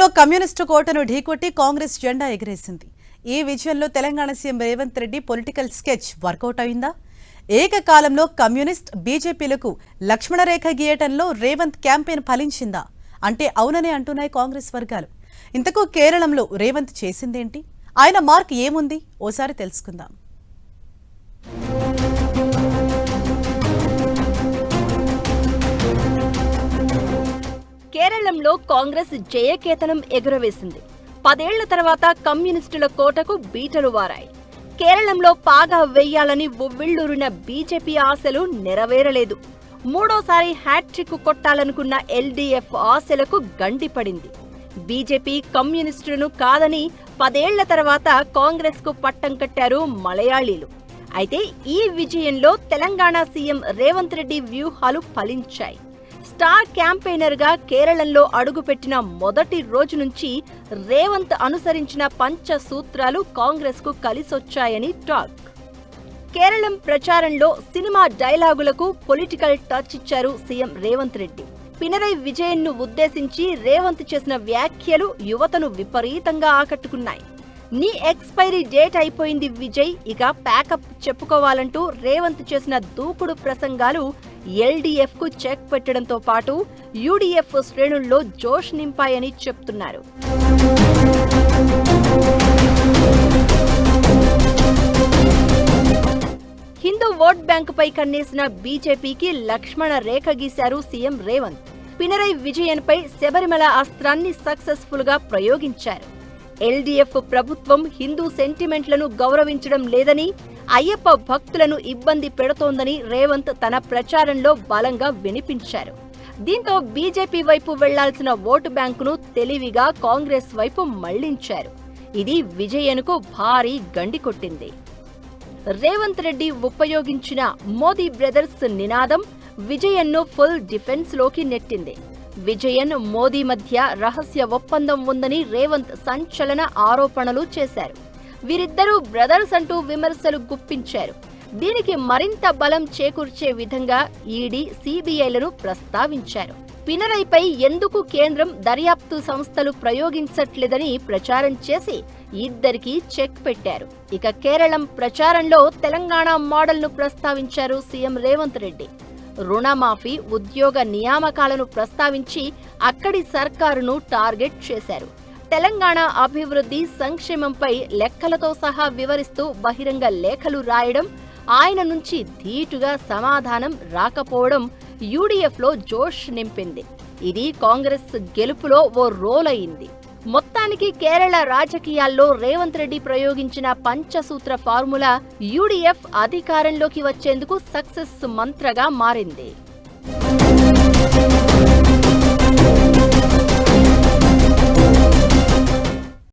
కేరళలో కమ్యూనిస్టు కోటను ఢీకొట్టి కాంగ్రెస్ జెండా ఎగరేసింది. ఈ విజయంలో Telangana CM Revanth Reddy political sketch work out అయిందా? ఏకకాలంలో కమ్యూనిస్ట్ బీజేపీలకు లక్ష్మణరేఖ గీయటంలో రేవంత్ క్యాంపెయిన్ ఫలించిందా అంటే అవుననే అంటున్నాయి కాంగ్రెస్ వర్గాలు. ఇంతకు కేరళంలో రేవంత్ చేసిందేంటి, ఆయన మార్క్ ఏముంది ఓసారి తెలుసుకుందాం. కేరళంలో కాంగ్రెస్ జయకేతనం ఎగురవేసింది. 10 ఏళ్ల తర్వాత కమ్యూనిస్టుల కోటకు బీటలు వారాయి. కేరళంలో పాగా వెయ్యాలని ఉవ్విళ్లూరిన బీజేపీ ఆశలు నెరవేరలేదు. మూడోసారి హ్యాట్రిక్ కొట్టాలనుకున్న ఎల్డీఎఫ్ ఆశలకు గండిపడింది. బీజేపీ కమ్యూనిస్టులను కాదని 10 ఏళ్ల తర్వాత కాంగ్రెస్ కు పట్టం కట్టారు మలయాళీలు. అయితే ఈ విజయంలో తెలంగాణ సీఎం రేవంత్ రెడ్డి వ్యూహాలు ఫలించాయి. స్టార్ క్యాంపెయినర్ గా కేరళంలో అడుగుపెట్టిన మొదటి రోజు నుంచి రేవంత్ అనుసరించిన పంచ సూత్రాలు కాంగ్రెస్ కు కలిసొచ్చాయని టాక్. కేరళం ప్రచారంలో సినిమా డైలాగులకు పొలిటికల్ టచ్ ఇచ్చారు సీఎం రేవంత్ రెడ్డి. పినరై విజయన్ ను ఉద్దేశించి రేవంత్ చేసిన వ్యాఖ్యలు యువతను విపరీతంగా ఆకట్టుకున్నాయి. నీ ఎక్స్పైరీ డేట్ అయిపోయింది విజయ్, ఇక ప్యాకప్ చెప్పుకోవాలంటూ రేవంత్ చేసిన దూకుడు ప్రసంగాలు ఎల్డీఎఫ్ కు చెక్ పెట్టడంతో పాటు యూడీఎఫ్ శ్రేణుల్లో జోష్ నింపాయని చెప్తున్నారు. హిందూ ఓట్ బ్యాంకుపై కన్నేసిన బీజేపీకి లక్ష్మణ రేఖ గీశారు సీఎం రేవంత్. పినరై విజయన్ పై శబరిమల అస్త్రాన్ని సక్సెస్ఫుల్ గా ప్రయోగించారు. ఎల్డీఎఫ్ ప్రభుత్వం హిందూ సెంటిమెంట్లను గౌరవించడం లేదని, అయ్యప్ప భక్తులను ఇబ్బంది పెడుతోందని రేవంత్ తన ప్రచారంలో బలంగా వినిపించారు. దీంతో బీజేపీ వైపు వెళ్లాల్సిన ఓటు బ్యాంకును తెలివిగా కాంగ్రెస్ వైపు మళ్లించారు. ఇది విజయన్కు భారీ గండి కొట్టింది. రేవంత్ రెడ్డి ఉపయోగించిన మోదీ బ్రదర్స్ నినాదం విజయన్ను ఫుల్ డిఫెన్స్ లోకి నెట్టింది. విజయన్, మోదీ మధ్య రహస్య ఒప్పందం ఉందని రేవంత్ సంచలన ఆరోపణలు చేశారు. వీరిద్దరూ బ్రదర్స్ అంటూ విమర్శలు గుప్పించారు. దీనికి మరింత బలం చేకూర్చే విధంగా ఈడీ, సీబీఐలను ప్రస్తావించారు. పినరైపై ఎందుకు కేంద్రం దర్యాప్తు సంస్థలు ప్రయోగించట్లేదని ప్రచారం చేసి ఇద్దరికీ చెక్ పెట్టారు. ఇక కేరళం ప్రచారంలో తెలంగాణ మోడల్ను ప్రస్తావించారు సీఎం రేవంత్ రెడ్డి. రుణమాఫీ, ఉద్యోగ నియామకాలను ప్రస్తావించి అక్కడి సర్కారును టార్గెట్ చేశారు. తెలంగాణ అభివృద్ధి, సంక్షేమంపై లెక్కలతో సహా వివరిస్తూ బహిరంగ లేఖలు రాయడం, ఆయన నుంచి ధీటుగా సమాధానం రాకపోవడం యూడీఎఫ్లో జోష్ నింపింది. ఇది కాంగ్రెస్ గెలుపులో ఓ రోల్ అయింది. మొత్తానికి కేరళ రాజకీయాల్లో రేవంత్ రెడ్డి ప్రయోగించిన పంచసూత్ర ఫార్ములా యూడీఎఫ్ అధికారంలోకి వచ్చేందుకు సక్సెస్ మంత్రగా మారింది.